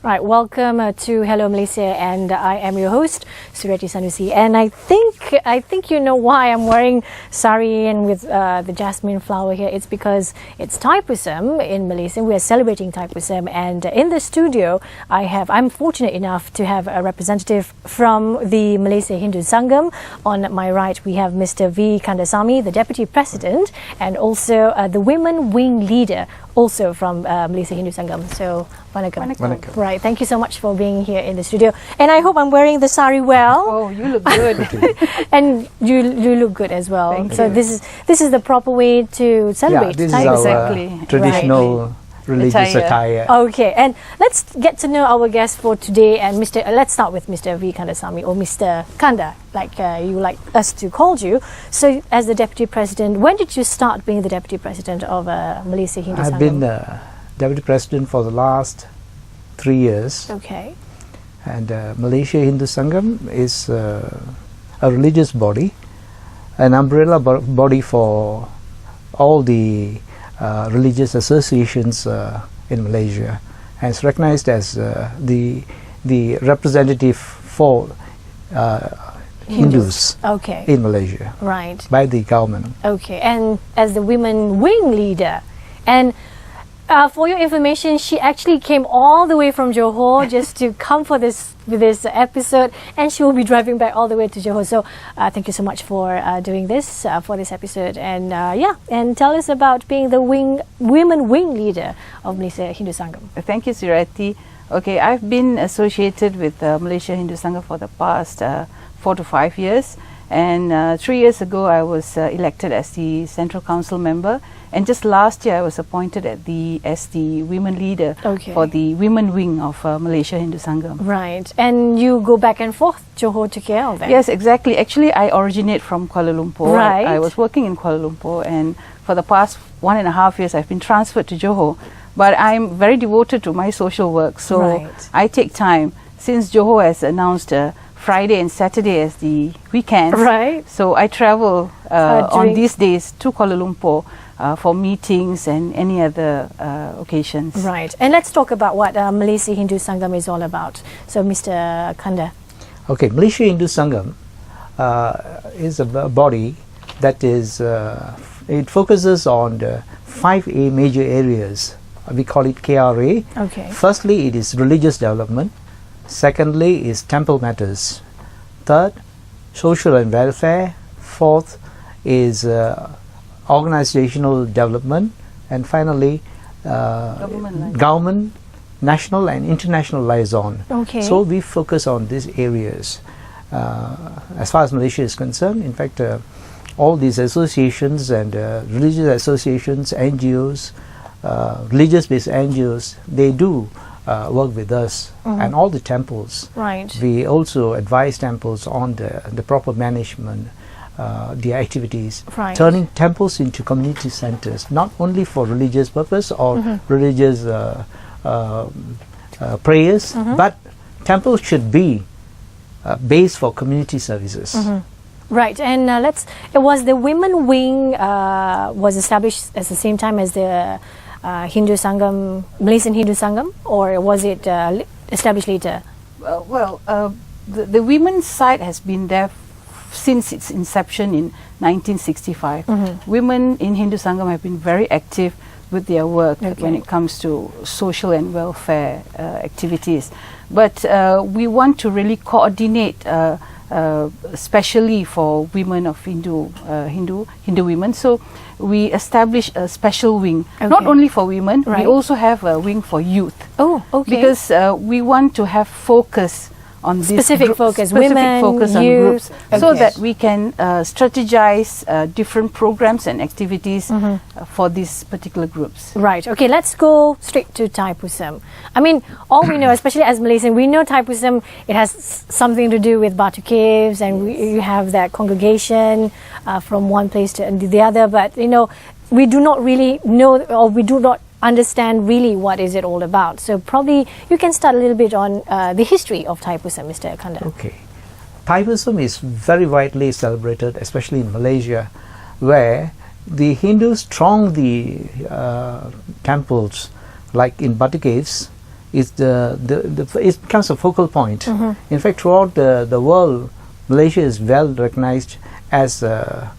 Right, welcome to Hello Malaysia, and I am your host, Surati Sanusi. And I think you know why I'm wearing sari and with the jasmine flower here. It's because it's Thaipusam in Malaysia. We are celebrating Thaipusam, and in the studio I'm fortunate enough to have a representative from the Malaysia Hindu Sangam. On my right, we have Mr. V. Kandasamy, the Deputy President, and also the Women Wing Leader, also from Malaysia Hindu Sangam. So, Vanakkam. Vanakkam. Right, thank you so much for being here in the studio. And I hope I'm wearing the sari well. Oh, you look good. And you look good as well. Thank so you. this is the proper way to celebrate. This Thai is our Exactly. traditional religious attire. Okay, and let's get to know our guest for today. And let's start with Mr. V. Kandasamy, or Mr. Kanda, like you like us to call you. So, as the Deputy President, when did you start being the Deputy President of Malaysia Hindu Sangam? I've been Deputy President for the last 3 years. Okay. And Malaysia Hindu Sangam is a religious body, an umbrella body for all the religious associations in Malaysia, and it's recognized as the representative for Hindus Okay. in Malaysia Right. by the government. Okay, and as the Women Wing Leader, and for your information, she actually came all the way from Johor just to come for this episode, and she will be driving back all the way to Johor. So thank you so much for doing this for this episode, and and tell us about being the Women Wing Leader of Malaysia Hindu Sangam. Thank you, Surati. Okay, I've been associated with Malaysia Hindu Sangam for the past 4 to 5 years, and 3 years ago I was elected as the Central Council member, and just last year I was appointed as the Women Leader for the Women Wing of Malaysia Hindu Sangam. Right, and you go back and forth, Johor to KL then? Yes, exactly. Actually, I originate from Kuala Lumpur. Right. I was working in Kuala Lumpur, and for the past 1.5 years I've been transferred to Johor. But I'm very devoted to my social work, so Right. I take time. Since Johor has announced Friday and Saturday as the weekends, Right. so I travel on during- these days to Kuala Lumpur for meetings and any other occasions. Right, and let's talk about what Malaysia Hindu Sangam is all about. So, Mr. Kanda. Okay, Malaysia Hindu Sangam is a body that is, it focuses on the 5A major areas. We call it KRA. Okay. Firstly, it is religious development. Secondly, is temple matters. Third, social and welfare. Fourth is organizational development. And finally, government, national and international liaison. Okay. So we focus on these areas. As far as Malaysia is concerned, in fact, all these associations and religious associations, NGOs, religious-based NGOs, they do work with us, and all the temples. Right. We also advise temples on the proper management, the activities, Right. turning temples into community centers, not only for religious purpose or religious prayers, but temples should be base for community services. Right, and it was the Women Wing was established at the same time as the Hindu Sangam, Malaysian Hindu Sangam, or was it established later? The women's side has been there since its inception in 1965. Women in Hindu Sangam have been very active with their work when it comes to social and welfare activities. But we want to really coordinate, especially for women of Hindu women. So we established a special wing, not only for women. Right. We also have a wing for youth. Oh, okay. Because we want to have focus on this Specific focus, specific women, focus on youth. groups, so Okay. that we can strategize different programs and activities for these particular groups. Right. Okay, let's go straight to Thaipusam. I mean, all we know, especially as Malaysian, we know Thaipusam, it has something to do with Batu Caves, and you have that congregation from one place to the other, but we do not really know, or we do not understand really what is it all about. So probably you can start a little bit on the history of Thaipusam, Mr. Kanda. Okay. Thaipusam is very widely celebrated, especially in Malaysia, where the Hindus throng the temples, like in Batu Caves. is it becomes a focal point. In fact, throughout the world, Malaysia is well recognized as a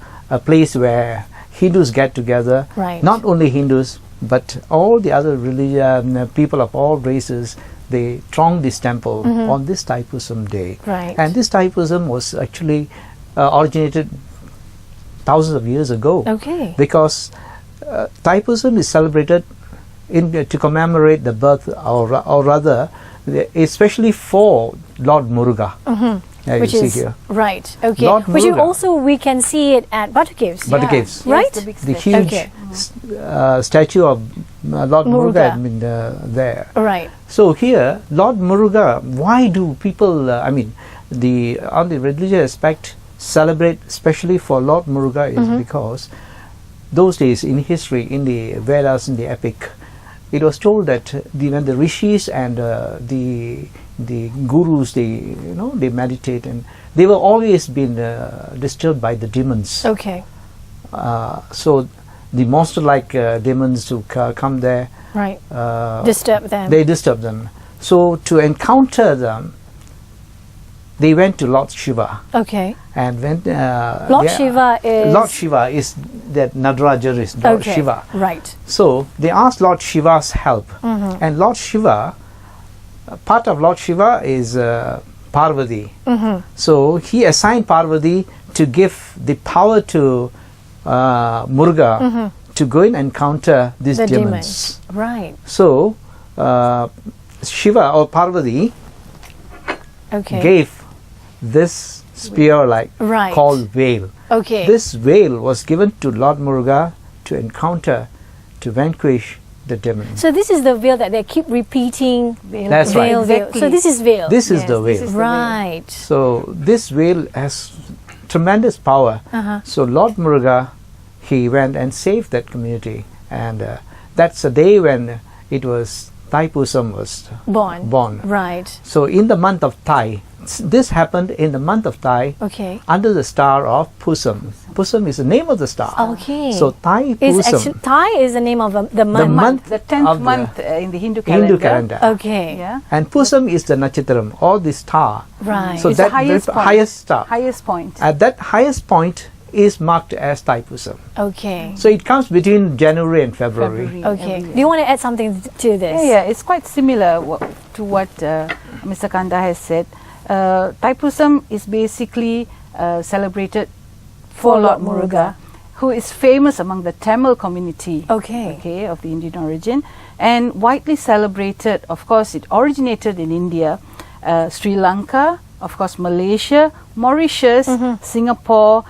place where Hindus get together. Right. Not only Hindus, but all the other religion people of all races. They throng this temple on this Thaipusam day. Right. And this Thaipusam was actually originated thousands of years ago. Okay. Because Thaipusam is celebrated to commemorate the birth, or rather, especially for Lord Muruga. Which you see is here. right. Okay. Lord Which you Muruga. also we can see it at Batu Caves. Batu Caves. Right? Yes, the big The statue. huge Okay. statue of Lord Muruga Muruga. had been there. Right. So here, Lord Muruga, why do people, on the religious aspect, celebrate especially for Lord Muruga is because those days in history, in the Vedas, in the epic, it was told that when the rishis and the gurus, they meditate, and they were always been disturbed by the demons. Okay. So the monster-like demons who come there, Right. Disturb them. they disturb them. So to encounter them, they went to Lord Shiva. Okay. And when Lord Shiva is Lord Shiva is that Nadaraja is Lord okay. Shiva. Right. So they asked Lord Shiva's help, and Lord Shiva, part of Lord Shiva is Parvati. So he assigned Parvati to give the power to Muruga to go and encounter these The demons. Right. So Shiva or Parvati Okay. gave this spear Right. called veil. Okay. This veil was given to Lord Muruga to encounter, to vanquish the demons. So this is the veil that they keep repeating. Veil, That's right. veil, veil. Exactly. So this is veil. This is Yes, the this veil. is the right. So this veil has tremendous power. So Lord Muruga, he went and saved that community, and that's the day when it was Thaipusam was born. Right. So in the month of Thai, this happened in the month of Thai Okay. under the star of Pusam. Pusam is the name of the star. Okay. So Thai Is Pusam, actually Thai is the name of the month. month The 10th of the month in the Hindu calendar. Hindu calendar. Okay. Yeah. And Pusam is the Natchatram, or the star. Right. So It's the that highest point. highest star. Highest point. At that highest point is marked as Thaipusam. Okay. So it comes between January and February. Okay. every Do you want to add something to this? Yeah, it's quite similar to what Mr. Kanda has said. Thaipusam is basically celebrated for Lord Muruga, who is famous among the Tamil community. Okay. Of the Indian origin, and widely celebrated. Of course, it originated in India, Sri Lanka, of course, Malaysia, Mauritius, Singapore,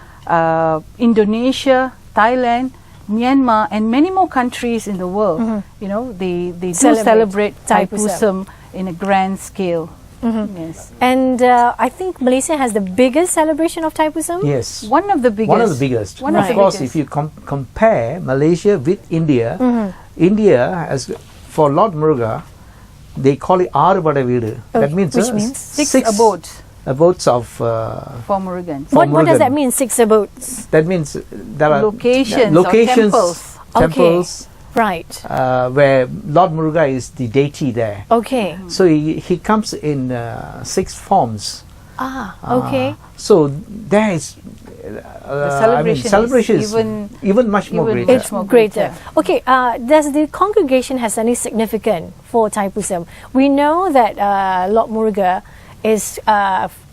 Indonesia, Thailand, Myanmar, and many more countries in the world. They do celebrate Thaipusam in a grand scale. Yes. And I think Malaysia has the biggest celebration of Thaipusam. Yes. One of the biggest. One of the biggest. One of of the course, biggest. if you compare Malaysia with India, India has, for Lord Muruga, they call it Arvada Veedu. That means which means Six abodes abodes of for Murugans. for What does Murugan. that mean? 6 abodes. That means there are Locations or temples. temples, Right. where Lord Muruga is the deity there. Okay. So he comes in 6 forms. Okay. So there is celebration is even much more even greater. much more Greater. Okay. Does the congregation has any significance for Thaipusam? We know that Lord Muruga is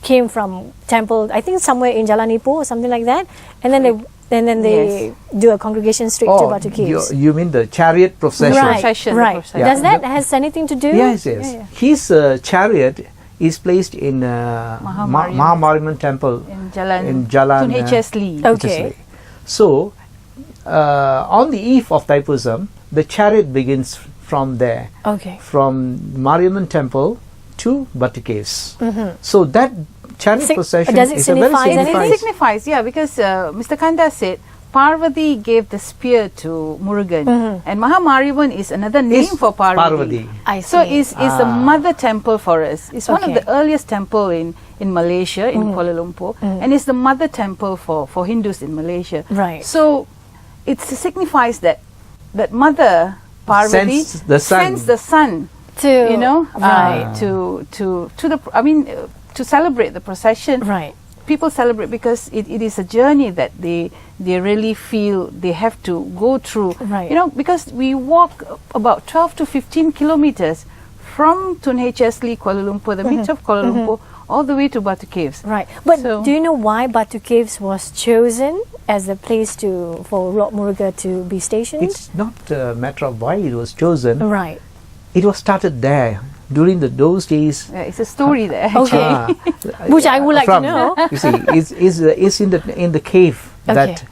came from temple. I think somewhere in Jalan Ipoh or something like that, and then they do a congregation straight to Batu Caves. You mean the chariot procession? Right. Procession, the Right. procession. Does Yeah. that has anything to do? Yes, yes. Yeah, yeah. His chariot is placed in Mahamariman Temple in Jalan in Jalan Tun H.S. Lee. Okay. So on the eve of Thaipusam, the chariot begins from there, Okay. from Mariamman Temple to Batu Caves. So that chariot procession does it is a very signify anything? significant. It signifies, yeah, because Mr. Kanda said Parvati gave the spear to Murugan, and Mahamarivan is another name Is for Parvati. Parvati. I So see. is a mother temple for us. It's one of Okay. the earliest temple in Malaysia, in Kuala Lumpur, and it's the mother temple for Hindus in Malaysia. Right. So it signifies that mother Parvati Sends the sun. sends the sun To- you know, right. to celebrate the procession. Right. People celebrate because it is a journey that they really feel they have to go through. Right. You know, because we walk about 12 to 15 kilometers from Tun Hesli, Kuala Lumpur, the midst of Kuala Lumpur, all the way to Batu Caves. Right. But So- do you know why Batu Caves was chosen as the place for Lord Murugan to be stationed? It's not a matter of why it was chosen. Right. It was started there during those days. Yeah, it's a story there. Okay. Which I would like to know. You see, it's in the cave that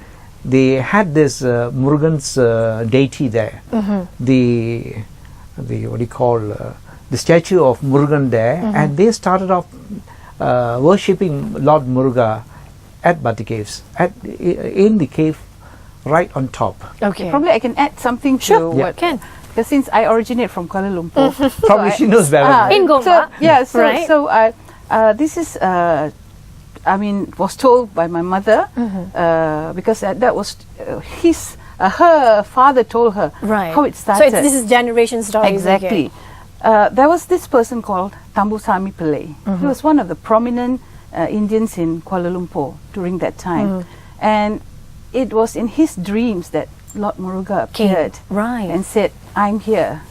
they had this Murugan's deity there. The what do you call the statue of Murugan there, and they started off worshipping Lord Muruga at Batu Caves, in the cave right on top. Okay. Probably I can add something to Sure. what Can. because since I originate from Kuala Lumpur, Probably she knows better. In Gombak. Right. So this is was told by my mother because that was her father told her Right. how it started. So this is generation stories. Exactly. There was this person called Thaipusam Pillai. He was one of the prominent Indians in Kuala Lumpur during that time, and it was in his dreams that Lord Muruga appeared Right. and said, "I'm here.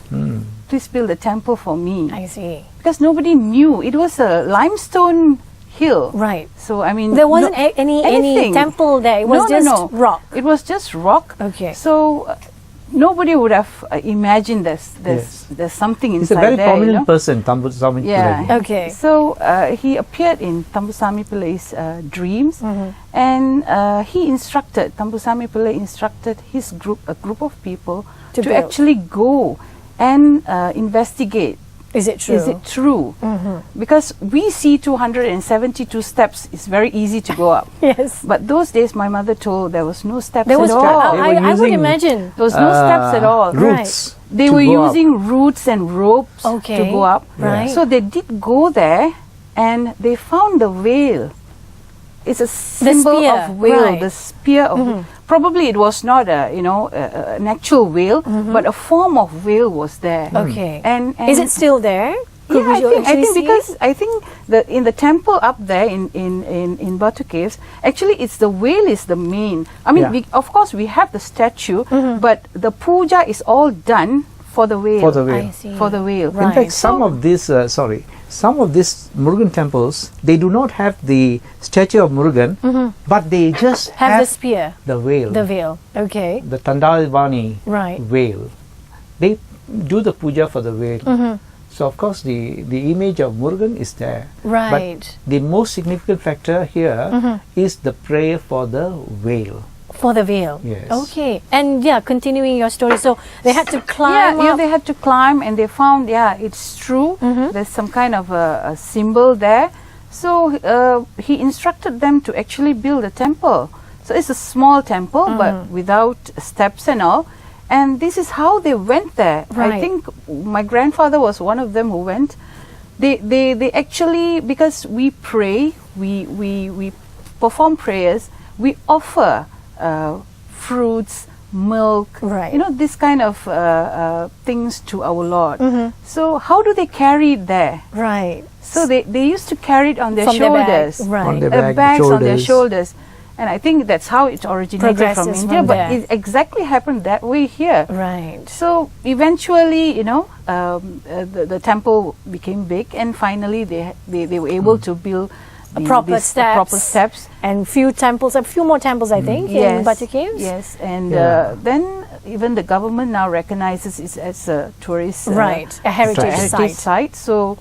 Please build a temple for me." I see. Because nobody knew. It was a limestone hill. Right. So I mean, There wasn't any anything. temple there. It was just rock. It was just rock. Okay. So nobody would have imagined there's something He's a inside very there. prominent you know? person, Thaipusam. Yeah. Okay. So he appeared in Thaipusam Pillai's dreams, and Thaipusam Pillai instructed a group of people To to build. actually go and investigate. Is it true? Is it true? Because we see 272 steps is very easy to go up. Yes. But those days, my mother told there was no steps There was. at all. They were I would using, imagine. There was no steps at all. Roots. They to were go up. using roots and ropes Okay. to go up. Right. So they did go there, and they found the whale. It's a symbol spear, of whale, right. the spear of. Probably it was not an actual whale, but a form of whale was there. Okay. And Is it still there? Could yeah, we I think see because it? I think in the temple up there in Batu Caves, actually it's the whale is the main. I mean, Yeah. of course we have the statue, but the puja is all done for the whale. For the whale. I see. For the whale. Right. In fact, some of these Murugan temples, they do not have the statue of Murugan, but they just Have the spear, the whale, the veil. Okay. the Tandalvani Right. whale. They do the puja for the whale. So of course the image of Murugan is there. Right. But the most significant factor here is the prayer for the whale. For the veil. Yes. Okay. And yeah, continuing your story. So they had to climb Yeah, up. they had to climb, and they found, it's true. There's some kind of a symbol there. So he instructed them to actually build a temple. So it's a small temple, but without steps and all. And this is how they went there. Right. I think my grandfather was one of them who went. They actually, because we pray, we perform prayers, we offer fruits, milk, Right. this kind of things to our Lord. So how do they carry it there? Right. So they used to carry it on their From their bag, shoulders, right. On their bags on their shoulders. shoulders. And I think that's how it originated from Progresses India, from but there. it exactly happened that way here. Right. So eventually, the temple became big, and finally they were able to build Proper proper steps. steps. And a few more temples, I think, in Batu Caves. Yes, and Yeah. then even the government now recognizes it as a tourist Right. A heritage site. So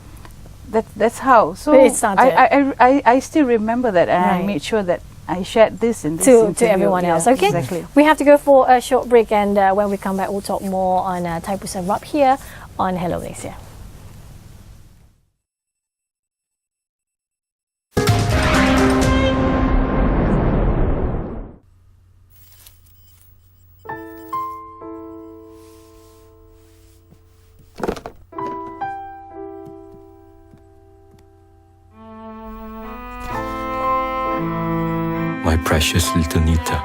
that's how. So It started. I still remember that, and I Right. made sure that I shared this in this To interview. everyone Yeah, else. Okay. Exactly. We have to go for a short break, and when we come back, we'll talk more on Thaipusam Rap here on Hello Malaysia. My precious little Nita,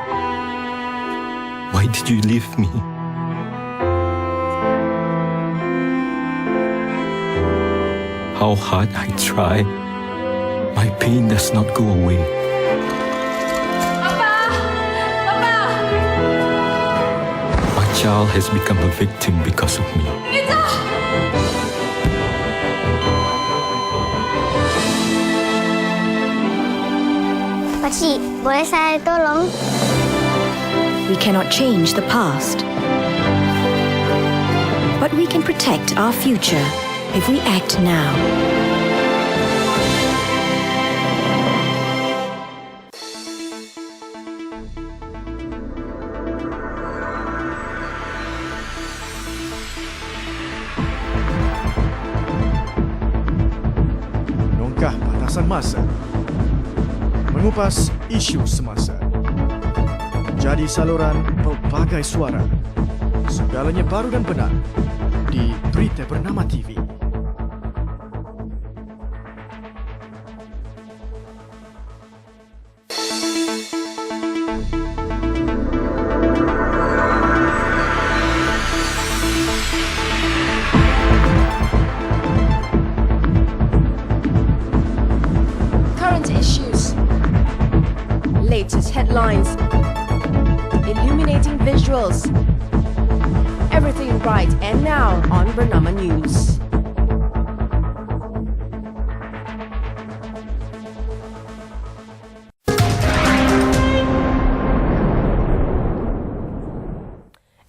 why did you leave me? how hard I try, my pain does not go away. My child has become a victim because of me. Pakcik, boleh saya tolong? We cannot change the past, but we can protect our future if we act now. Nongkah batasan masa, mengupas isu semasa, jadi saluran pelbagai suara, segalanya baru dan benar di Berita Bernama TV. Current issues, latest headlines, illuminating visuals. Everything right and now on Bernama News.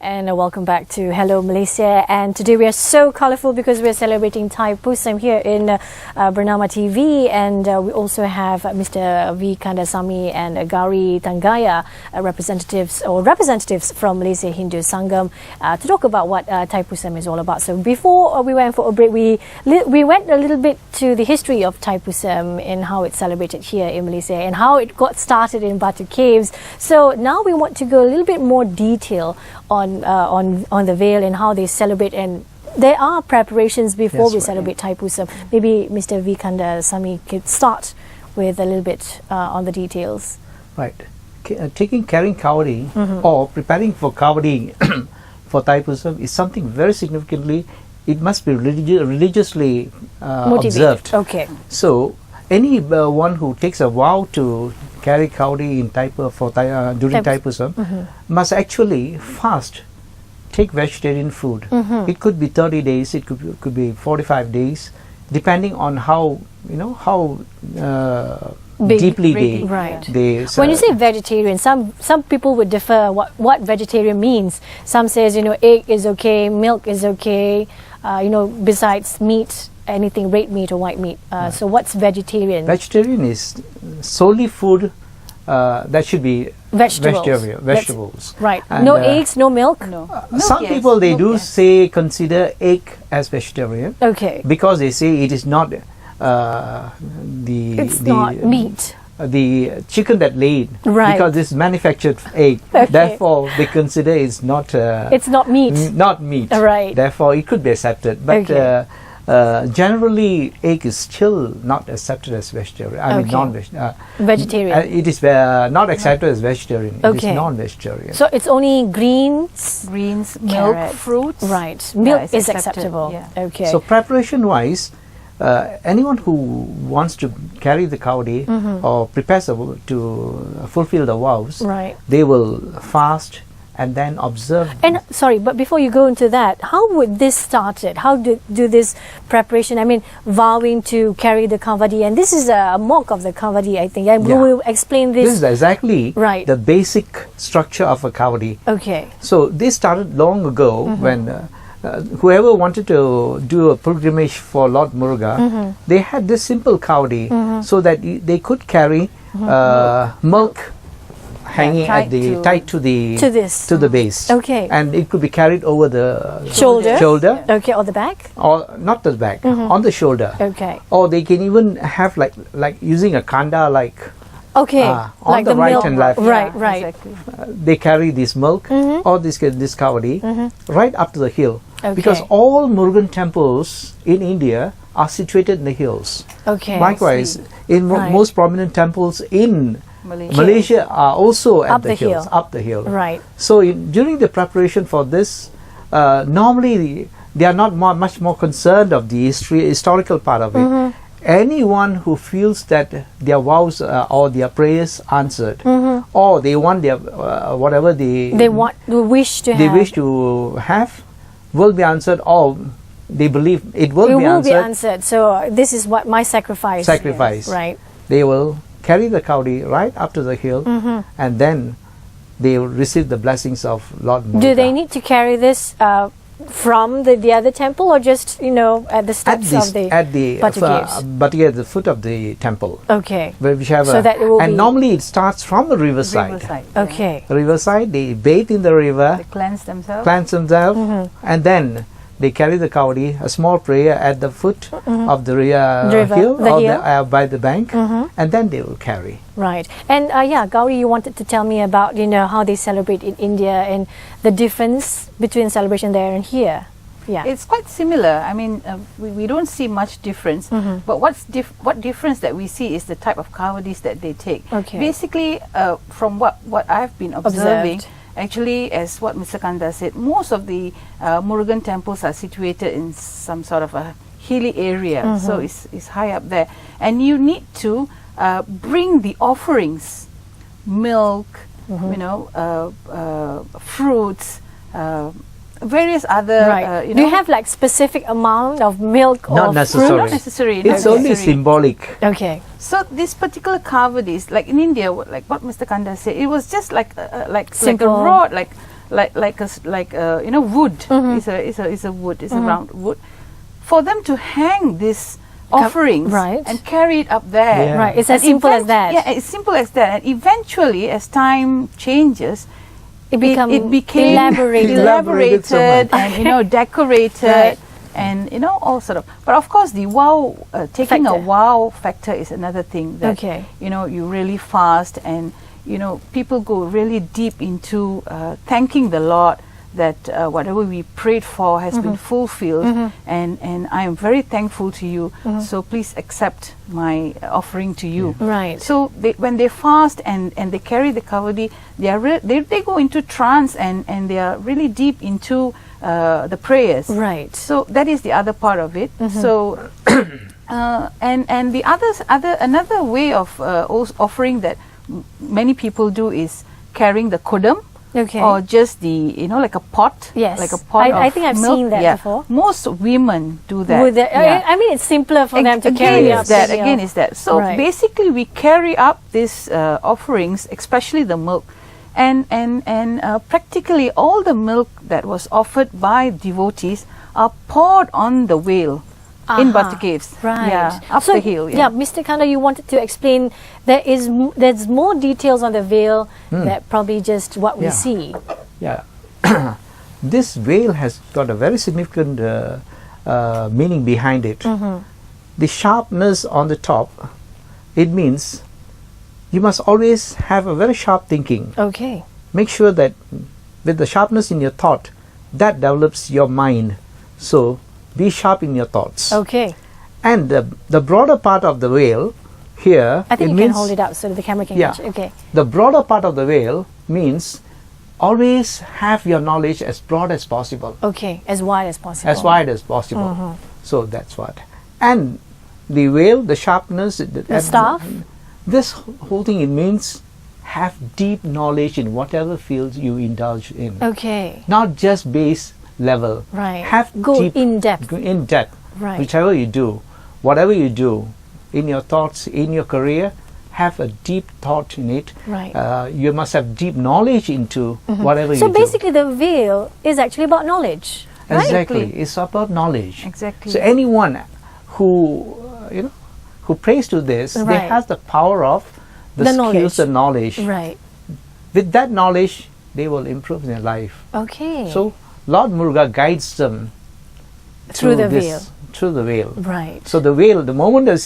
And welcome back to Hello Malaysia. And today we are so colourful because we are celebrating Thaipusam here in Bernama TV, and we also have Mr. V. Kandasamy and Gauri Tanggaya, representatives from Malaysia Hindu Sangam, to talk about what Thaipusam is all about. So before we went for a break, we went a little bit to the history of Thaipusam and how it's celebrated here in Malaysia and how it got started in Batu Caves. So now we want to go a little bit more detail on the Veil and how they celebrate, and there are preparations before we celebrate Thaipusam. Maybe Mr. V. Kandasamy could start with a little bit on the details. Right. Carrying kavadi or preparing for kavadi for Thaipusam is something very significantly, it must be religiously observed. Okay. So any one who takes a vow to carry kavadi in during Thaipusam must actually fast, take vegetarian food. It could be 30 days, it could be 45 days, depending on how deeply they. When you say vegetarian, some people would differ what vegetarian means. Some says egg is okay, milk is okay. Besides meat, anything red meat or white meat. So what's vegetarian? Vegetarian is solely food that should be vegetables. Right. And, no eggs, no milk? No. Some people they do consider egg as vegetarian. Okay. Because they say it is not it's not meat. The chicken that laid, right? Because this manufactured egg, therefore they consider it's not. It's not meat. Not meat. Right. Therefore, it could be accepted, but generally, egg is still not accepted as vegetarian. I mean, vegetarian. It is not accepted as vegetarian. It is non-vegetarian. So it's only greens, milk, carrots, fruits. Right. Milk is acceptable. Yeah. Okay. So preparation-wise, anyone who wants to carry the kavadi or prepares to fulfill the vows, they will fast and then observe. And sorry, but before you go into that, how would this started? How do this preparation? I mean, vowing to carry the kavadi, and this is a mock of the kavadi, I think. And we will explain this. This is exactly the basic structure of a kavadi. Okay. So this started long ago when. Whoever wanted to do a pilgrimage for Lord Muruga, they had this simple kavadi so that they could carry milk hanging tied to the base. Okay. And it could be carried over the shoulder. Okay, or the back? Or not the back, on the shoulder. Okay. Or they can even have like using a kanda on like the right milk. and left. Right. Exactly. They carry this milk or this kavadi right up to the hill. Okay. Because all Murugan temples in India are situated in the hills. Okay. Likewise, in most prominent temples in Malaysia are also at the hills, up the hill. Right. So during the preparation for this, normally they are not much more concerned of the historical part of it. Anyone who feels that their vows or their prayers answered, or they want their whatever they wish to have, will be answered, or they believe it will be answered. So this is what my sacrifice. Sacrifice. Yes, right. They will carry the Kaudi right up to the hill, and then they will receive the blessings of Lord Muruga. Do they need to carry this from the other temple, or just at the steps of the Batu Caves? At the foot of the temple. Okay. So that it will be normally it starts from the riverside. Okay. The riverside, they bathe in the river. They cleanse themselves. And then they carry the Kaudi, a small prayer at the foot of the hill, by the bank, and then they will carry. Right. And Gauri, you wanted to tell me about how they celebrate in India and the difference between celebration there and here. Yeah, it's quite similar. I mean, we don't see much difference, but what difference that we see is the type of Kawadis that they take. Okay. Basically, from what I've been observing. Actually, as what Mr. Kanda said, most of the Murugan temples are situated in some sort of a hilly area, so it's high up there. And you need to bring the offerings, milk, fruits, various other, Do you have like specific amount of milk Not or necessary. fruit? Not necessary. It's only symbolic. Okay. So this particular Kavadis, like in India, like what Mr. Kanda said, it was just like a Simple. rod, wood. It's a wood. It's a round wood. For them to hang this offerings and carry it up there. Yeah. Right. It's as simple as that. Yeah, it's simple as that. And eventually, as time changes, it became elaborated so much. and decorated. And all sort of, but of course the wow, taking a wow factor is another thing that you really fast, and people go really deep into thanking the Lord that whatever we prayed for has been fulfilled, and I am very thankful to you. So please accept my offering to you. Right. So when they fast and they carry the kavadi, they go into trance and they are really deep into the prayers. Right. So that is the other part of it. So and the another way of offering that many people do is carrying the kodam. Okay. Or just the like a pot. Yes. Like a pot I of think I've milk. seen that before. Most women do that. I mean, it's simpler for them to carry up. Again is that. So basically, we carry up these offerings, especially the milk, and practically all the milk that was offered by devotees are poured on the whale in Batu Caves. Right. Yeah, up the hill. Yeah, Mr. Kanda, you wanted to explain there's more details on the veil that probably just what we see. Yeah. This veil has got a very significant meaning behind it. The sharpness on the top, it means you must always have a very sharp thinking. Okay. Make sure that with the sharpness in your thought, that develops your mind. So be sharp in your thoughts. Okay. And the broader part of the veil here, I think it you means can hold it up so that the camera can catch it. Okay. The broader part of the veil means always have your knowledge as broad as possible. Okay, as wide as possible. As wide as possible. So that's what. And the veil, the sharpness, the staff. This whole thing, it means have deep knowledge in whatever fields you indulge in. Okay. Not just base level. Right. Go deep, in depth. Go in depth. Right. Whichever you do, whatever you do, in your thoughts, in your career, have a deep thought in it. Right. You must have deep knowledge into whatever you do. So basically, the veil is actually about knowledge. Exactly. Right? It's about knowledge. Exactly. So anyone who who prays to this, they have the power of the skills and knowledge. Right. With that knowledge, they will improve their life. Okay. So Lord Muruga guides them through the veil. Through the veil. Right. So the veil, the moment the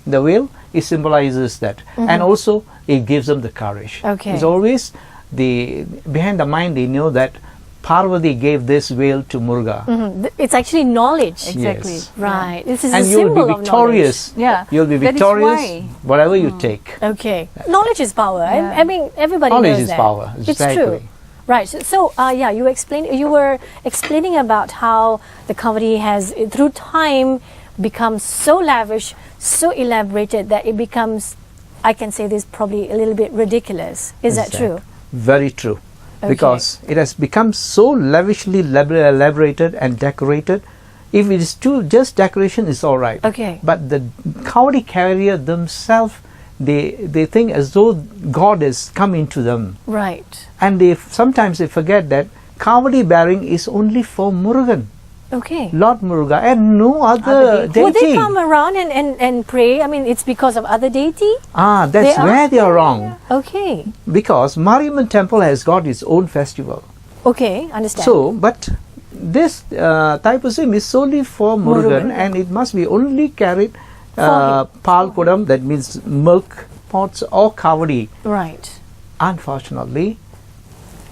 veil, it symbolizes that, and also it gives them the courage. Okay. It's always behind the mind. They know that Parvati gave this veil to Muruga. It's actually knowledge. Exactly. Yes. Right. This is And a you symbol will be victorious. of knowledge. You'll be That is victorious why. whatever you take. Okay. Knowledge is power. I mean, everybody Knowledge knows is that. power. It's Exactly. true. Right. Yeah, you were explaining about how the Kavadi has, through time, become so lavish, so elaborated that it becomes, I can say this, probably a little bit ridiculous. Is that true? Very true. Okay. Because it has become so lavishly elaborated and decorated. If it is just decoration, it's all right. Okay. But the Kavadi carrier themselves, they think as though God has come into them. Right. And sometimes they forget that Kavadi bearing is only for Murugan, Okay. Lord Muruga, and no other deity. Would they come around and pray? I mean, it's because of other deity? That's where they are wrong. Okay. Because Mariamman temple has got its own festival. Okay, understand. So, but this Thaipusam is solely for Murugan, and it must be only carried Pal Kodam, that means milk pots, or Kavadi. Right. Unfortunately,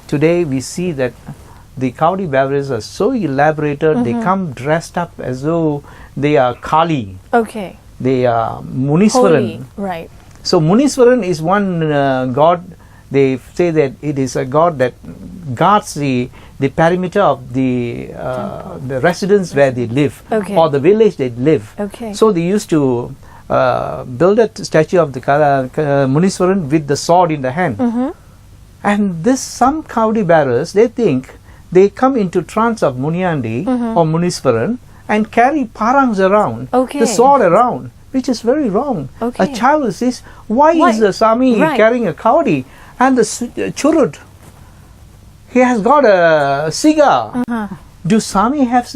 today we see that the Kavadi bearers are so elaborated, they come dressed up as though they are Kali. Okay. They are Muniswaran. Holy. Right. So Muniswaran is one god. They say that it is a god that guards the perimeter of the residence where they live, Okay. or the village they live. Okay. So they used to build a statue of the Muniswaran with the sword in the hand. And some Kavadi bearers, they think they come into trance of Munyandi or Muniswaran and carry parangs around, the sword around, which is very wrong. Okay. A child says, why is the Sami carrying a Kavadi? And the Churud, he has got a cigar. Do Sami have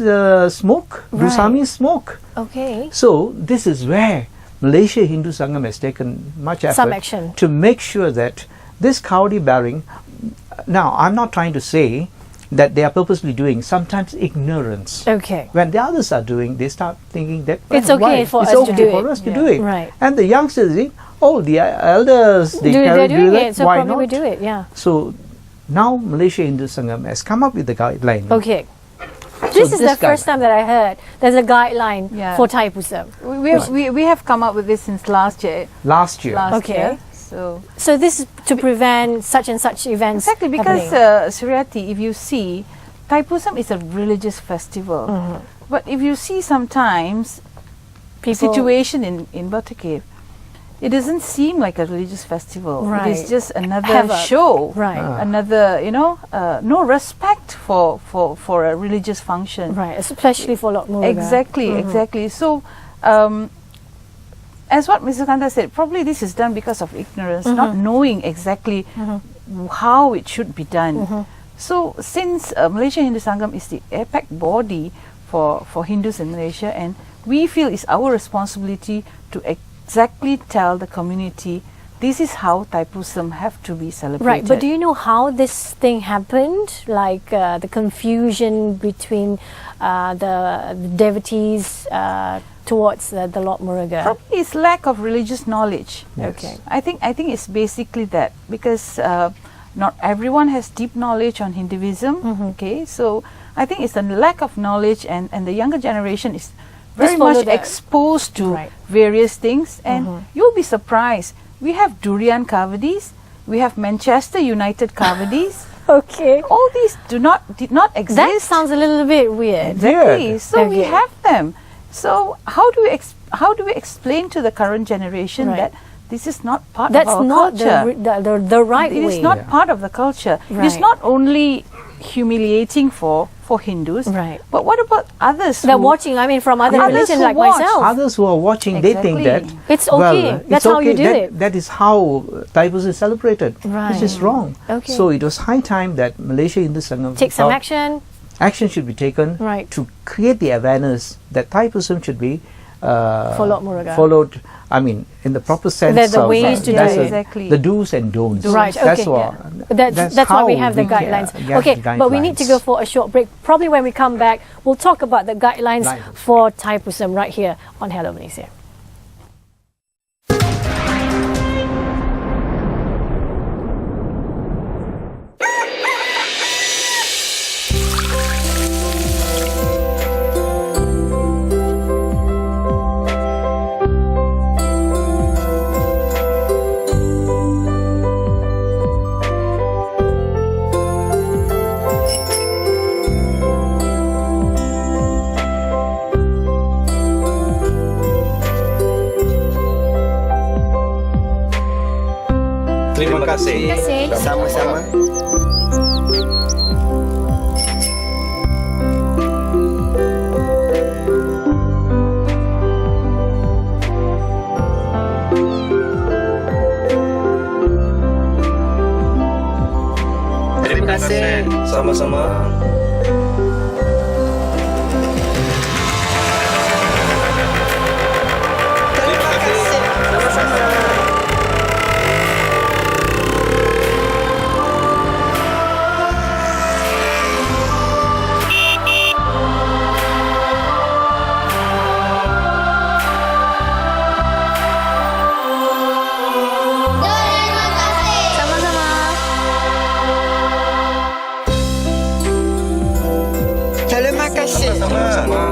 smoke? Do Sami smoke? Okay. So this is where Malaysia Hindu Sangam has taken much effort Some action to make sure that this Kavadi bearing. Now, I'm not trying to say that they are purposely doing, sometimes ignorance. Okay. When the others are doing, they start thinking that It's okay for us to do it. Right. And the youngsters think, oh, the elders, they're doing that, it, so why probably not? we do it, yeah. So now Malaysia Hindu Sangam has come up with the guideline. Okay. This is the first time that I heard there's a guideline Yeah. for Thaipusam. We have come up with this since last year. Last year. Okay. So this is to prevent such and such events. exactly, because happening. Suryati, if you see, Thaipusam is a religious festival. But if you see sometimes situation in Batu it doesn't seem like a religious festival. Right. It is just another Havoc. show. Right. Another, no respect for a religious function. Right, especially for Lord Muruga. Exactly. So, as what Mr. Kanta said, probably this is done because of ignorance, not knowing exactly how it should be done. So, since Malaysia Hindu Sangam is the apex body for Hindus in Malaysia, and we feel it's our responsibility to exactly tell the community this is how Thaipusam have to be celebrated. Right, but do you know how this thing happened? Like the confusion between the devotees towards the Lord Muruga? Probably it's lack of religious knowledge. Yes. Okay. I think it's basically that, because not everyone has deep knowledge on Hinduism. Okay, so I think it's a lack of knowledge, and the younger generation is very follow much the- exposed to Right. various things, and you'll be surprised. We have Durian Kavadis, we have Manchester United Kavadis. Okay. All these did not exist. That sounds a little bit weird. Exactly. Weird. So we Okay. have them. So how do we explain to the current generation Right. that this is not part That's of our not culture? the right It way. is not part of the culture. It is Right. not only humiliating for Hindus, Right. but what about others? They're who- watching, I mean, from other Others religions who like watch. myself. Others who are watching, they think that Exactly. It's okay. That's how you do it. That is how Thaipusam is celebrated, which is Right. wrong. Okay. So it was high time that Malaysia Hindu Sangam Take some thought action. action should be taken Right. to create the awareness that Thaipusam should be Lord Muruga. followed. I mean, in the proper sense The of ways to do that's it. Exactly. the do's and don'ts. Right, That's okay. what. That's why we have the guidelines. Okay, but we need to go for a short break. Probably when we come back, we'll talk about the guidelines for Thaipusam right here on Hello Malaysia. Terima kasih. Sama-sama. Terima kasih. Sama-sama. Terima kasih. Sama-sama. Terima kasih. Sama-sama.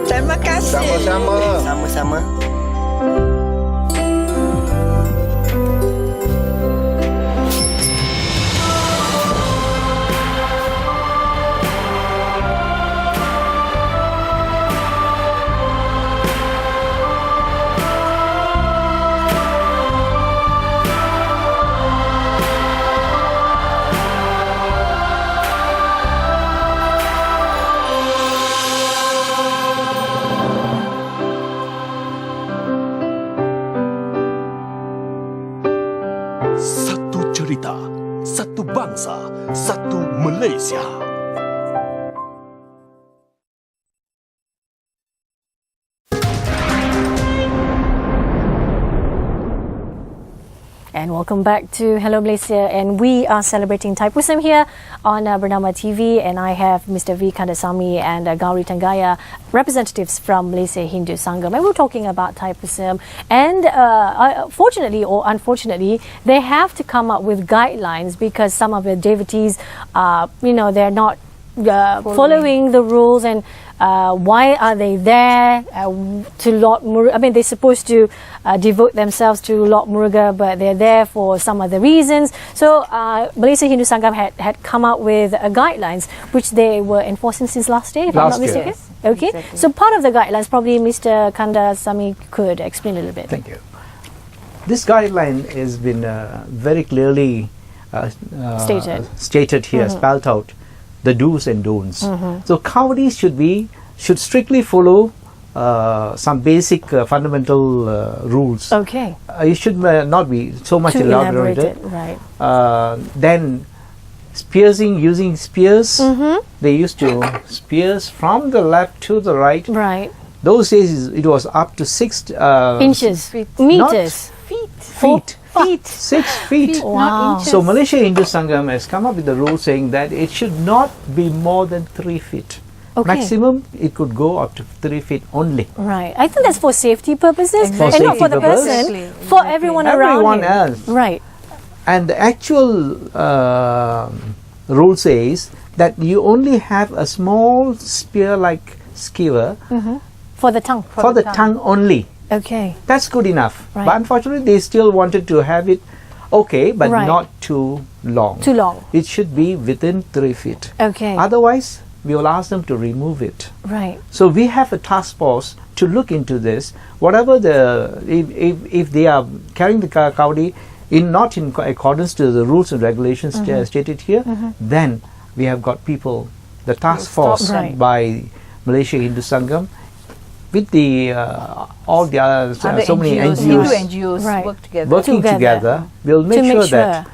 Terima kasih. Sama-sama. Sama-sama. Satu cerita, satu bangsa, satu Malaysia. And welcome back to Hello Malaysia, and we are celebrating Thaipusam here on Bernama TV, and I have Mr. V. Kandasamy and Gauri Tanggaya, representatives from Malaysia Hindu Sangam, and we're talking about Thaipusam, and fortunately or unfortunately they have to come up with guidelines because some of the devotees they're not following the rules, and why are they there to Lord Muruga? I mean, they're supposed to devote themselves to Lord Muruga, but they're there for some other reasons. So Malaysia Hindu Sangam had come out with guidelines which they were enforcing since last day, if I'm not mistaken. Yes. Okay, Exactly. so part of the guidelines, probably Mr. Kandasamy could explain a little bit. Thank you. This guideline has been very clearly stated here, spelled out, the do's and don'ts. So Kawadis should strictly follow some basic fundamental rules. Okay. It should not be so much Too elaborated. right. Then using spears, they used to spears from the left to the right. Right. Those days it was up to 6 Inches, meters. feet. 6 feet. Wow. So Malaysia Hindu Sangam has come up with the rule saying that it should not be more than 3 feet. Okay. Maximum it could go up to 3 feet only. Right. I think that's for safety purposes, For and not safety for the purpose. person, for everyone around Everyone him. else. Right. And the actual rule says that you only have a small spear-like skewer For the tongue. for the tongue only. Okay. That's good enough. Right. But unfortunately, they still wanted to have it okay, but Right. not too long. Too long. It should be within 3 feet. Okay. Otherwise, we will ask them to remove it. Right. So we have a task force to look into this. Whatever if they are carrying the kawadi not in accordance to the rules and regulations stated here, then we have got people, the task force Right. by Malaysia Hindu Sangam, with the all the other Other so many NGOs, NGOs Hindu NGOs Right. work together. working together. We'll make To make sure that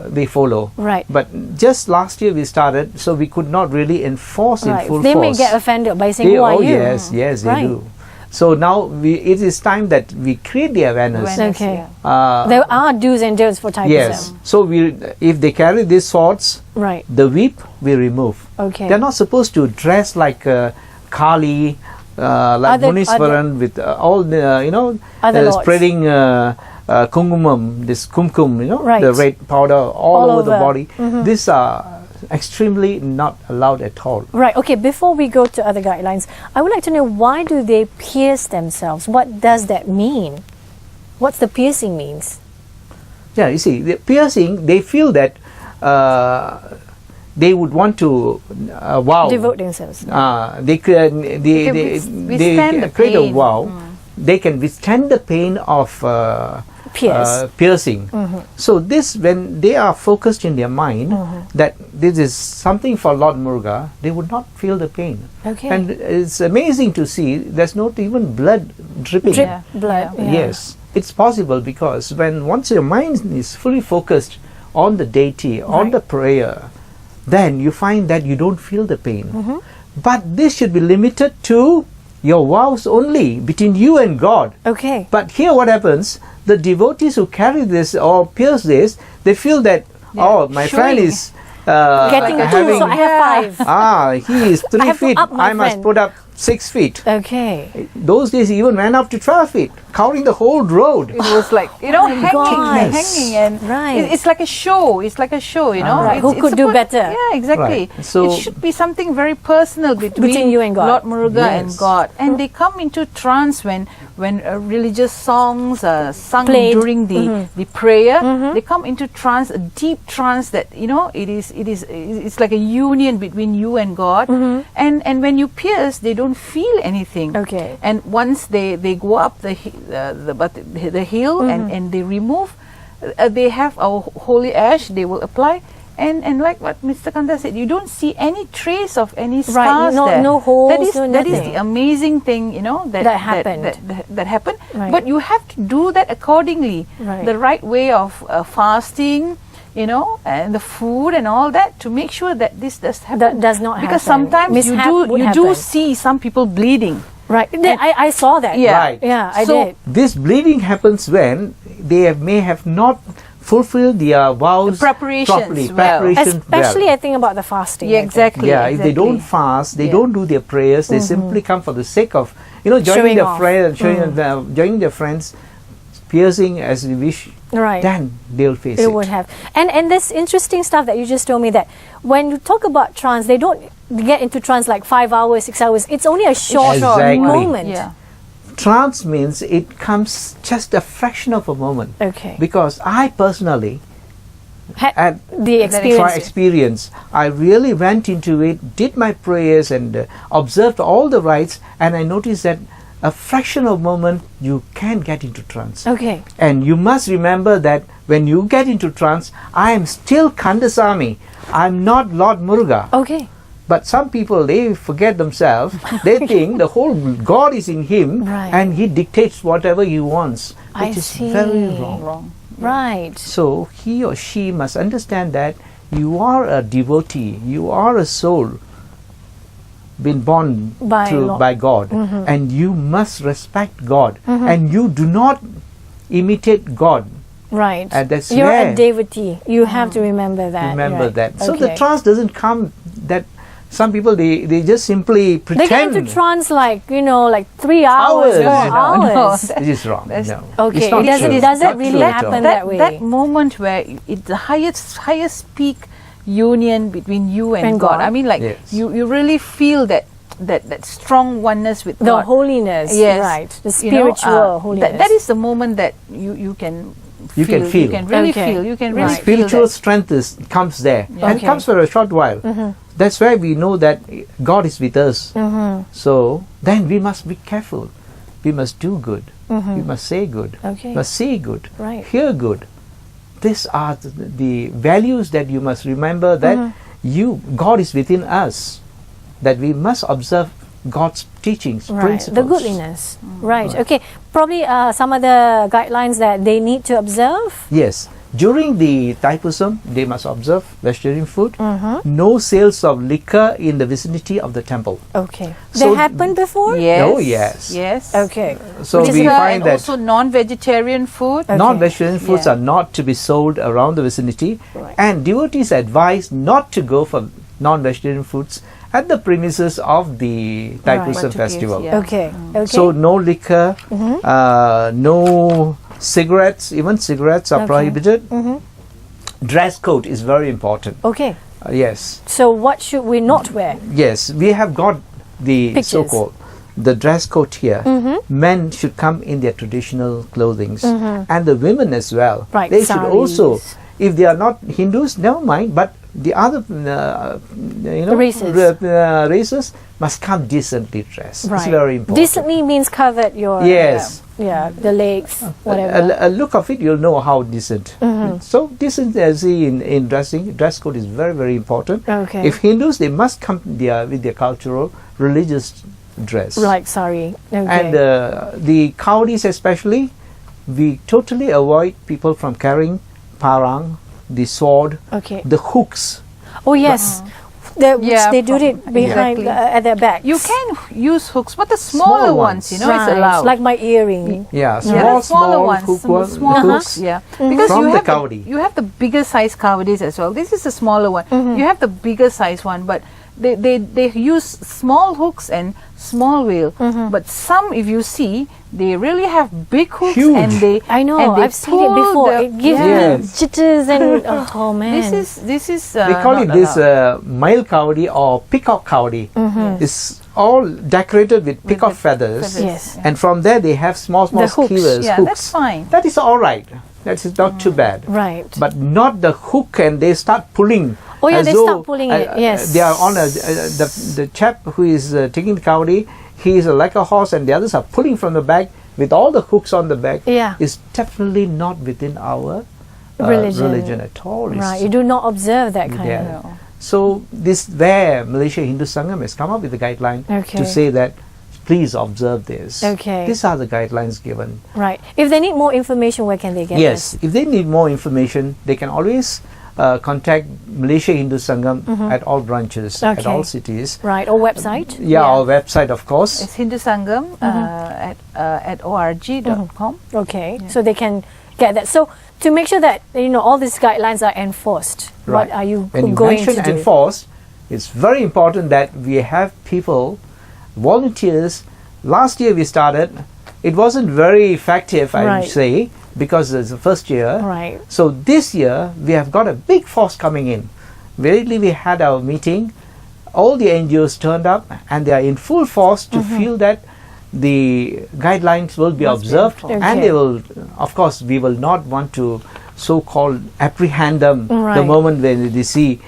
they follow. Right. But just last year we started, so we could not really enforce in Right. full They force. may get offended by saying, "Who are you?" Yes, yes, Right. they do. So now it is time that we create the awareness. Okay. Yeah. There There are do's and don'ts for Thaipusam. Yes. So if they carry these swords, Right. the whip we remove. Okay. They're not supposed to dress like Kali, like Other- Muniswaran with all the Other lords. spreading kungumam, this kumkum, Right. the red powder all over the over. body. These are extremely not allowed at all. Right. Okay. Before we go to other guidelines, I would like to know, why do they pierce themselves? What does that mean? What's the piercing means? Yeah, you see, the piercing, they feel that they would want to vow. Devote themselves. They withstand the create a pain. vow. They can withstand the pain of piercing. So this, when they are focused in their mind that this is something for Lord Muruga, they would not feel the pain. Okay. And it's amazing to see there's not even blood dripping. Blood. Yeah. Yes, it's possible because once your mind is fully focused on the deity, on the prayer, then you find that you don't feel the pain. But this should be limited to your vows only between you and God. Okay. But here what happens, the devotees who carry this or pierce this, they feel that, oh, my friend is getting having, 2, so I have 5. he is 3 have to feet, up my I must friend. put up 6 feet. Okay. Those days he even went up to 12 feet, covering the whole road. It was like, hanging God. and Right. it's like a show. It's like a show, Right. It's- Who it's could do supposed- better? Yeah, exactly. Right. So- it should be something very personal between you and God. Lord Muruga and Yes. God. And they come into trance when religious songs are sung Played. during the prayer. They come into trance, a deep trance that it's like a union between you and God. And when you pierce, they don't feel anything. Okay. And once they go up the hill and they remove, they have our holy ash. They will apply, and like what Mr. Kanda said, you don't see any trace of any scars there. No holes, That is nothing. the amazing thing, that happened. That happened. Right. But you have to do that accordingly. Right. The right way of fasting. And the food and all that to make sure that this does happen. That does not because happen. sometimes Mishap you would do happen. see some people bleeding. Right. I saw that. Yeah. Right. Yeah, I So- did. This bleeding happens when they may have not fulfilled their vows The preparations properly. well. Preparations Especially, well. I think about the fasting. Yeah, I think. exactly. Yeah, if they don't exactly. fast, they Yeah. don't do their prayers. They simply come for the sake of joining Showing their off. friends, joining their friends, piercing as they wish. Right. Then they'll face it. It would have. And this interesting stuff that you just told me, that when you talk about trance, they don't get into trance like 5 hours, 6 hours. It's only a short Exactly. moment. Yeah. Trance means it comes just a fraction of a moment. Okay. Because I personally, at The for experience. experience, I really went into it, did my prayers and observed all the rites, and I noticed that a fraction of a moment you can get into trance. Okay. And you must remember that when you get into trance, I am still Kandasamy. I'm not Lord Muruga. Okay. But some people, they forget themselves. They think the whole God is in him, Right. and he dictates whatever he wants, I which is see. very wrong. Wrong. Right. So he or she must understand that you are a devotee, you are a soul been born by God, and you must respect God, and you do not imitate God. Right. And that's You're where a devotee. You have to remember that. remember right. that. So the Okay. trance doesn't come that some people they just simply They get pretend. into trance like 3 hours, Hours. 4 No, hours. It is wrong. That's- No. Okay, It's not it doesn't- true. it doesn't Not really true at happen all. that way. That moment where it's the highest peak union between you and, And God. God. I mean, like Yes. you really feel that strong oneness with The God. holiness. Yes. Right. The You know, spiritual holiness. that is the moment that you can You can feel. You can really Okay. feel. You can really Right. feel Spiritual that. strength comes there, and Okay. it comes for a short while. That's why we know that God is with us. So then we must be careful. We must do good. We must say good. Okay. Must see good. Right. Hear good. These are the values that you must remember, that God is within us. That we must observe God's teachings, Right. principles. The goodliness. Right. Okay. Probably some other guidelines that they need to observe. Yes. During the Thaipusam, they must observe vegetarian food. No sales of liquor in the vicinity of the temple. Okay. So- That happened before? Yes. Oh, yes. Yes. Okay. So Which is we why- find and that also non-vegetarian food. Okay. non-vegetarian foods Yeah. are not to be sold around the vicinity, Right. and devotees advised not to go for non-vegetarian foods at the premises of the Thaipusam But to festival. give, yeah. Okay. Okay. So no liquor, no cigarettes. Even cigarettes are Okay. prohibited. Dress code is very important. okay. Yes, So what should we not wear? yes. We have got the Pictures. so-called the dress code here. Men should come in their traditional clothings, and the women as well. Right, They should also, saris. if they are not Hindus, never mind. But the other races. Races must come decently dressed. Right. It's very important. Decently means covered your Yes. the legs, whatever. A look of it, you'll know how decent. So decent as in dressing, dress code is very, very important. Okay. If Hindus, they must come with their cultural, religious dress. Like sari. Okay. And the Kaudis especially, we totally avoid people from carrying parang, the sword, okay. the hooks. Oh yes. They do it behind at their back. You can use hooks, but the smaller ones, it's allowed. Like my earring. Yeah, smaller ones. Hooks. Yeah, because from you the have Kaudi. You have the bigger size Kaudis as well. This is a smaller one. You have the bigger size one, but they use small hooks and small wheel. But some, if you see, they really have big hooks. Huge. And they I know. and they I've seen it before. It gives me jitters and oh man. This is they call it this male Kaudi or peacock Kaudi. It's all decorated with peacock feathers. Yes. And from there they have small hooks. skewers. Yeah, hooks. that's fine. That is all right. That is not too bad. Right. But not the hook and they start pulling. Oh yeah, as they though, start pulling it. Yes. They are on the chap who is taking the Kaudi. He is like a horse, and the others are pulling from the back with all the hooks on the back. Yeah. Is definitely not within our religion at all. Right. You do not observe that kind of. So this where Malaysia Hindu Sangam has come up with the guideline to say that please observe this. Okay. These are the guidelines given. Right. If they need more information, where can they get Yes. this? If they need more information, they can always contact Malaysia Hindu Sangam at all branches, at all cities. Right. Or website? Yeah, our website, of course. It's Hindu Sangam at org.com. Okay. So they can get that. So to make sure that all these guidelines are enforced, what are you when going you to mention do? enforced, it's very important that we have people, volunteers. Last year we started. It wasn't very effective, I would say, because it's the first year. Right. So this year we have got a big force coming in. Lately we had our meeting. All the NGOs turned up and they are in full force to feel that the guidelines will be observed, and they will, of course, we will not want to so-called apprehend them the moment when they see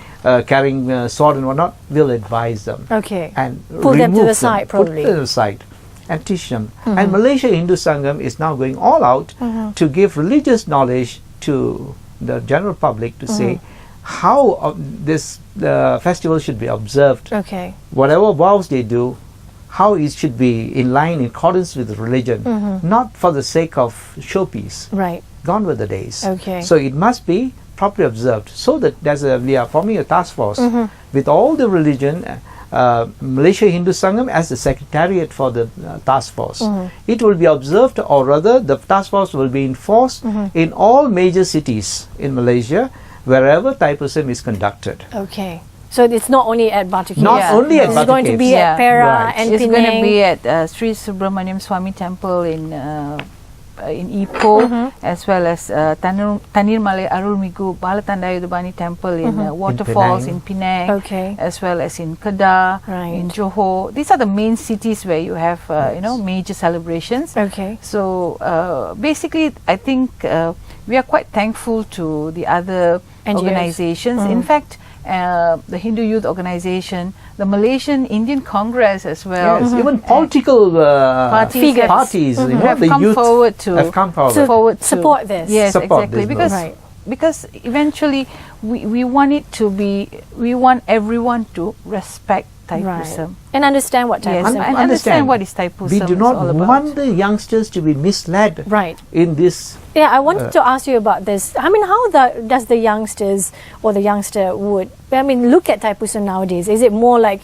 carrying sword and whatnot. We'll advise them. Okay. And pull them to the side, probably. Put them to the side and teach them. And Malaysia Hindu Sangam is now going all out to give religious knowledge to the general public to say how this festival should be observed. Okay. Whatever vows they do, how it should be in line, in accordance with religion, not for the sake of showpiece. Right. Gone were the days. Okay. So it must be properly observed. So that we are forming a task force with all the religion. Malaysia Hindu Sangam as the secretariat for the task force. It will be observed, or rather the task force will be enforced in all major cities in Malaysia wherever Thaipusam is conducted. Okay. So it's not only at Batu Caves. Not only at Batu It's going to be at Perak and It's Penang. going to be at Sri Subramaniam Swami Temple in Ipoh, as well as Tanir Malay Arulmigu Balatandayudabani Temple in Waterfalls in Penang, as well as in Kedah, in Johor. These are the main cities where you have major celebrations. Okay. So basically, I think we are quite thankful to the other organizations. In fact, the Hindu Youth Organization, the Malaysian Indian Congress as well. Yes, even political parties have come forward to support this. Yes, support exactly. This because eventually we want it to be, we want everyone to respect Thaipusam. And understand what Thaipusam and understand what is Thaipusam. We do not want the youngsters to be misled in this. Yeah, I wanted to ask you about this. I mean, how does the youngsters or the youngster look at Thaipusam nowadays? Is it more like,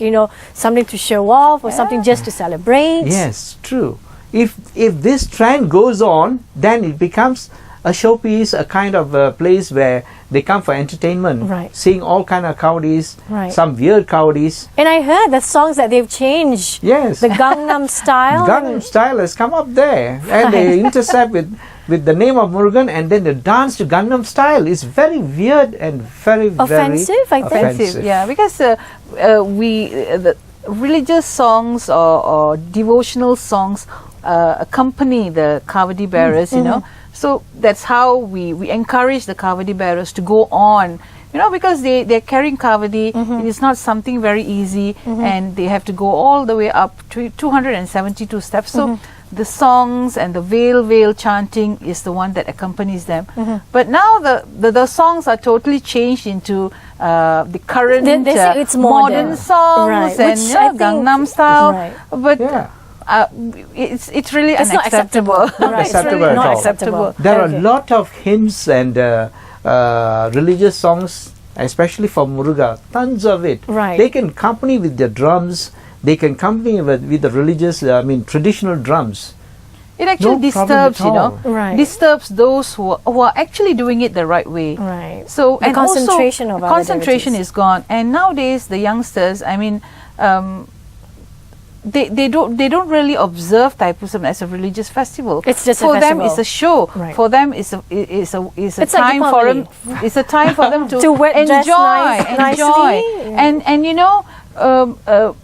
something to show off or something just to celebrate? Yes, true. If this trend goes on, then it becomes a showpiece, a kind of a place where they come for entertainment, seeing all kind of Kaudis, some weird Kaudis. And I heard the songs that they've changed. Yes. The Gangnam Style. Gangnam Style has come up there, and they intercept with the name of Murugan, and then they dance to Gangnam Style. It's very weird and very offensive. Very offensive. Yeah, because the religious songs or devotional songs accompany the Kavadi bearers, So that's how we encourage the Kavadi bearers to go on because they're carrying kavadi, it is not something very easy, and they have to go all the way up to 272 steps. So the songs and the veil chanting is the one that accompanies them. But now the songs are totally changed into the current it's modern songs, right, and Gangnam Style. Right. But it's really unacceptable. Not acceptable really at not all. acceptable. There are a lot of hymns and religious songs, especially for Muruga, tons of it. Right. They can accompany with their drums, they can accompany with the religious, traditional drums. It actually No problem disturbs, at all. Right. disturbs those who are actually doing it the right way. Right. So The and concentration also, of other concentration devotees. is gone, and nowadays the youngsters, they don't really observe Thaipusam as a religious festival. It's just a for them. festival. It's a show. Right. For them, it's a It's like time for them. Deepavali. It's a time for them to To dress nicely. And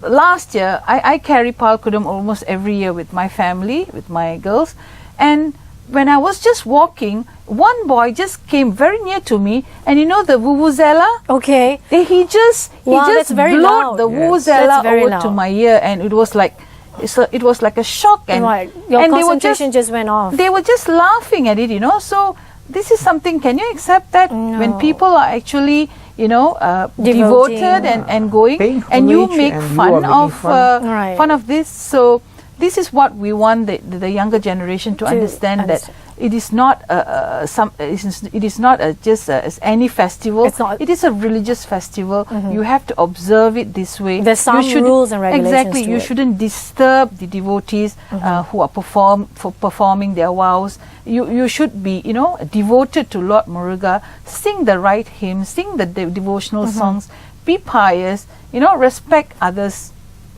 last year I carry Palkudam almost every year with my family, with my girls, and when I was just walking, one boy just came very near to me, and the vuvuzela. Okay. He just that's very blowed loud. the Yes. vuvuzela That's very over to loud. my ear, and it was like a shock, and Right. Your and concentration just went off. they were just laughing at it, So this is something. Can you accept that when No. people are actually Devoting. devoted and going, Paying and you homage make and you fun are making of fun. Right. fun of this? So this is what we want the younger generation to understand, that it is not it is not just as any festival. It's not. It is a religious festival. You have to observe it this way. There's some You shouldn't- rules and regulations Exactly. to You it. shouldn't disturb the devotees who are performing their vows. You should be devoted to Lord Muruga. Sing the right hymns. Sing the devotional songs. Be pious. Respect others.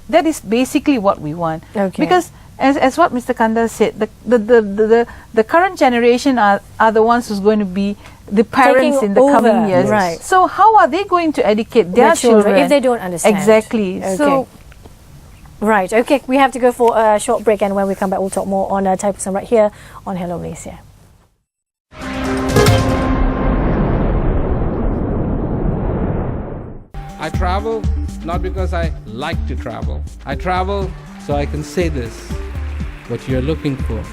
That is basically what we want. Okay. Because as what Mr. Kanda said, the current generation are the ones who's going to be the parents Taking in the coming over, years. right. So how are they going to educate their children if they don't understand? Exactly. Okay. So Right. Okay. We have to go for a short break, and when we come back, we'll talk more on Thaipusam right here on Hello Malaysia. I travel not because I like to travel. I travel so I can say this. What you're looking for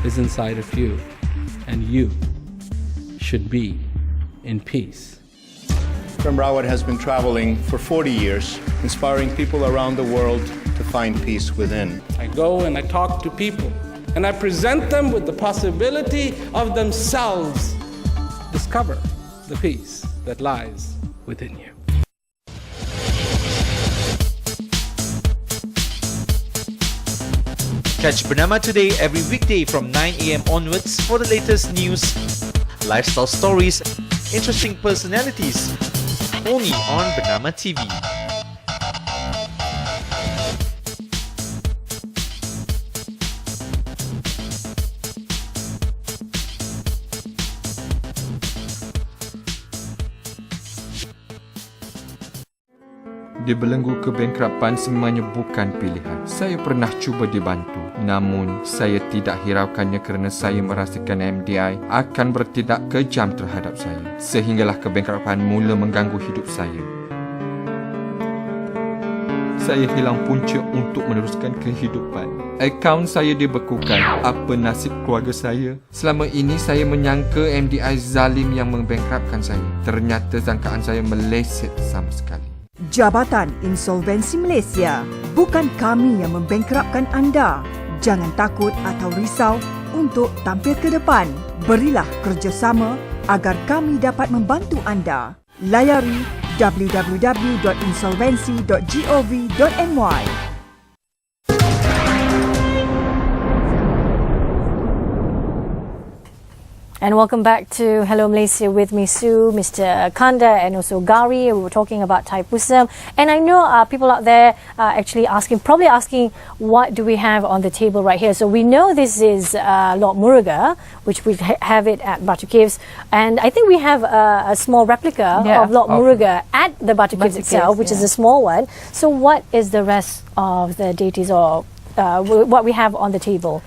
is inside of you, and you should be in peace. From Rawat has been traveling for 40 years, inspiring people around the world to find peace within. I go and I talk to people, and I present them with the possibility of themselves discover the peace that lies within you. Catch Bernama Today every weekday from 9 a.m. onwards for the latest news, lifestyle stories, interesting personalities, only on Bernama TV. Dibelenggu kebankrapan semuanya bukan pilihan. Saya pernah cuba dibantu, namun saya tidak hiraukannya kerana saya merasakan MDI akan bertindak kejam terhadap saya. Sehinggalah kebankrapan mula mengganggu hidup saya. Saya hilang punca untuk meneruskan kehidupan. Akaun saya dibekukan. Apa nasib keluarga saya? Selama ini saya menyangka MDI zalim yang membangkrapkan saya. Ternyata sangkaan saya meleset sama sekali. Jabatan Insolvensi Malaysia, bukan kami yang membangkrapkan anda. Jangan takut atau risau untuk tampil ke depan. Berilah kerjasama agar kami dapat membantu anda. Layari www.insolvency.gov.my. And welcome back to Hello Malaysia with me, Sue, Mr. Kanda, and also Gary. We were talking about Thaipusam, and I know people out there are actually probably asking, what do we have on the table right here? So we know this is Lord Muruga, which we have it at Batu Caves, and I think we have a small replica of Lord Muruga at the Batu Caves itself, which is a small one. So what is the rest of the deities, or what we have on the table?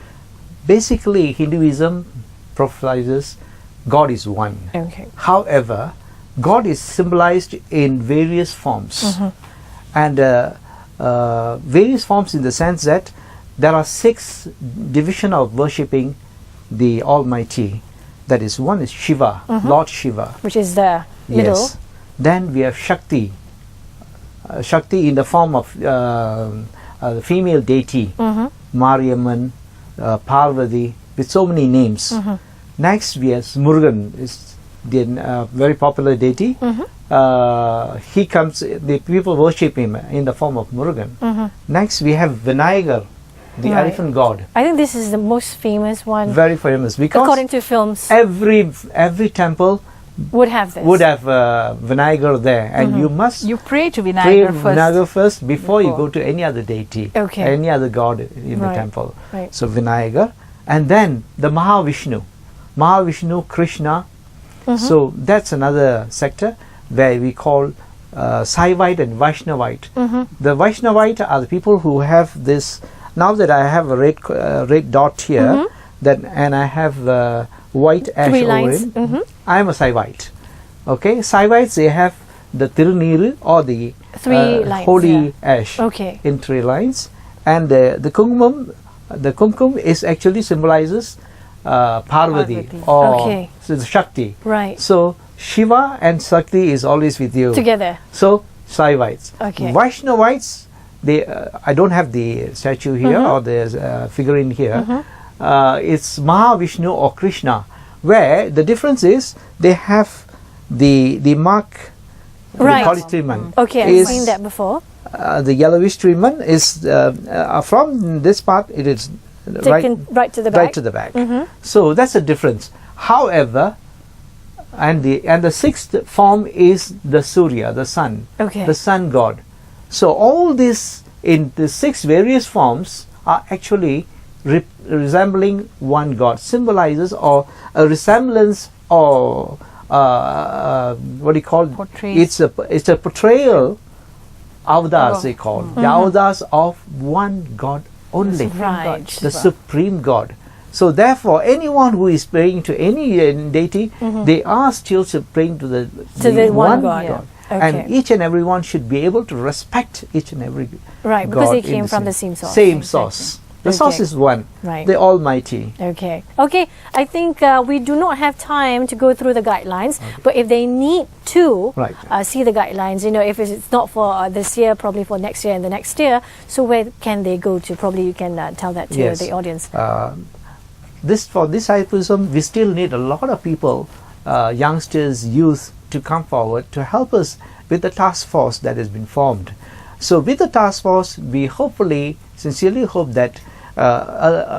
Basically, Hinduism prophesizes God is one. Okay. However, God is symbolized in various forms, and various forms in the sense that there are 6 divisions of worshipping the Almighty. That is, one is Shiva, Lord Shiva, which is the middle. Yes. Then we have Shakti, Shakti in the form of the female deity, Mariamman, Parvati, with so many names. Next we have Murugan, is the very popular deity. He comes, the people worship him in the form of Murugan. Next we have Vinayagar, the elephant god. I think this is the most famous one. Very famous, because according to films, every temple would have this. Would have Vinayagar there, and you must pray to pray Vinayagar first before you go to any other deity, any other god in the temple. So Vinayagar, and then the Mahavishnu, Krishna. So that's another sector where we call Saivite and Vaishnavite. The Vaishnavite are the people who have this. Now that I have a red dot here, and I have white ash 3 over lines. it, I am a Saivite. Okay, Saivites, they have the Tiruneeru or the 3 lines, holy ash in 3 lines, and the kumkum is actually symbolizes Parvati or so the Shakti. Right. So Shiva and Shakti is always with you together. So Saivites. Okay. Vaishnavites, they I don't have the statue here or the figurine here. It's Mahavishnu or Krishna, where the difference is they have the mark, the polytriman. Okay, I've seen that before. The yellowish triman is from this part. It is taken right to the back. Right to the back. So that's a difference. However, and the 6th form is the Surya, the sun, the sun god. So all this in the 6 various forms are actually resembling one god, symbolizes or a resemblance or what do you call it? It's a portrayal, avatars they call the avatars of one god only, the supreme god. So therefore, anyone who is praying to any deity, they are still praying to the one god. And each and every one should be able to respect each and every god, because they came from the same source. Same source. The source is one, the Almighty. Okay. I think we do not have time to go through the guidelines, but if they need to see the guidelines, if it's not for this year, probably for next year and the next year, so where can they go to? Probably you can tell that to the audience. For this Thaipusam, we still need a lot of people, youngsters, youth, to come forward to help us with the task force that has been formed. So with the task force, we sincerely hope that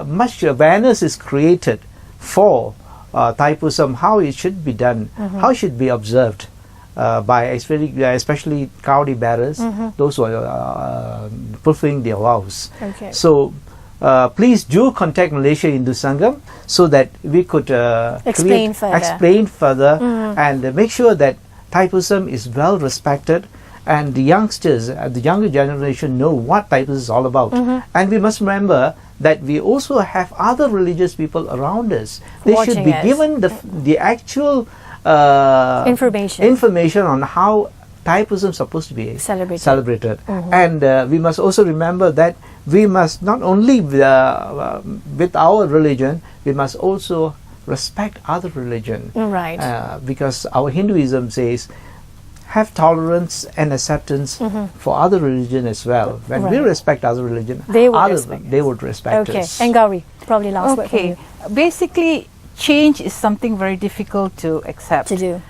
much awareness is created for Thaipusam, how it should be done, how it should be observed by especially Kaudi bearers, those who are fulfilling their vows. So please do contact Malaysia Hindu Sangam so that we could explain further and make sure that Thaipusam is well respected, and the youngsters, the younger generation, know what Thaipusam is all about. And we must remember that we also have other religious people around us. They should be given the actual information on how Thaipusam is supposed to be celebrated. And we must also remember that we must not only with our religion, we must also respect other religion. Because our Hinduism says have tolerance and acceptance for other religion as well. When we respect other religion, they would respect us. And Gauri, probably last word for you. Basically, change is something very difficult to accept. So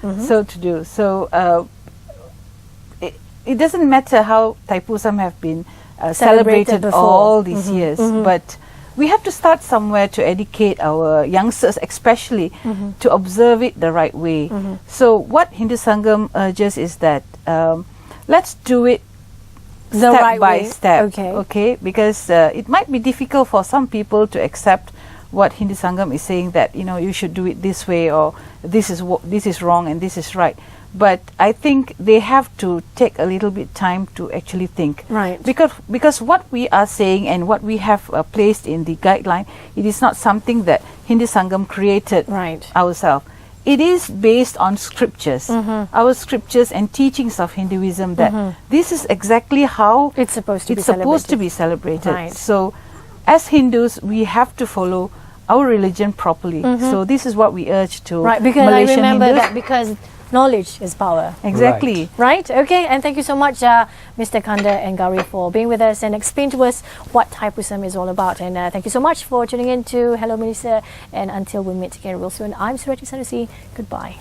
it doesn't matter how Thaipusam have been celebrated all these years, but we have to start somewhere to educate our youngsters, especially to observe it the right way. So what Hindu Sangam urges is that let's do it step by step, because it might be difficult for some people to accept what Hindu Sangam is saying, that you should do it this way, or this is wrong and this is right. But I think they have to take a little bit time to actually think. Because what we are saying and what we have placed in the guideline, it is not something that Hindu Sangam created ourselves. it is based on scriptures, our scriptures and teachings of Hinduism, that this is exactly how it's supposed to be celebrated. Right. So, as Hindus, we have to follow our religion properly. So this is what we urge to because Malaysian I remember Hindus. that because knowledge is power. Exactly. Right. Okay. And thank you so much, Mr. Kanda and Gauri, for being with us and explain to us what Thaipusam is all about. And thank you so much for tuning in to Hello Malaysia. And until we meet again real soon, I'm Surati Sanusi. Goodbye.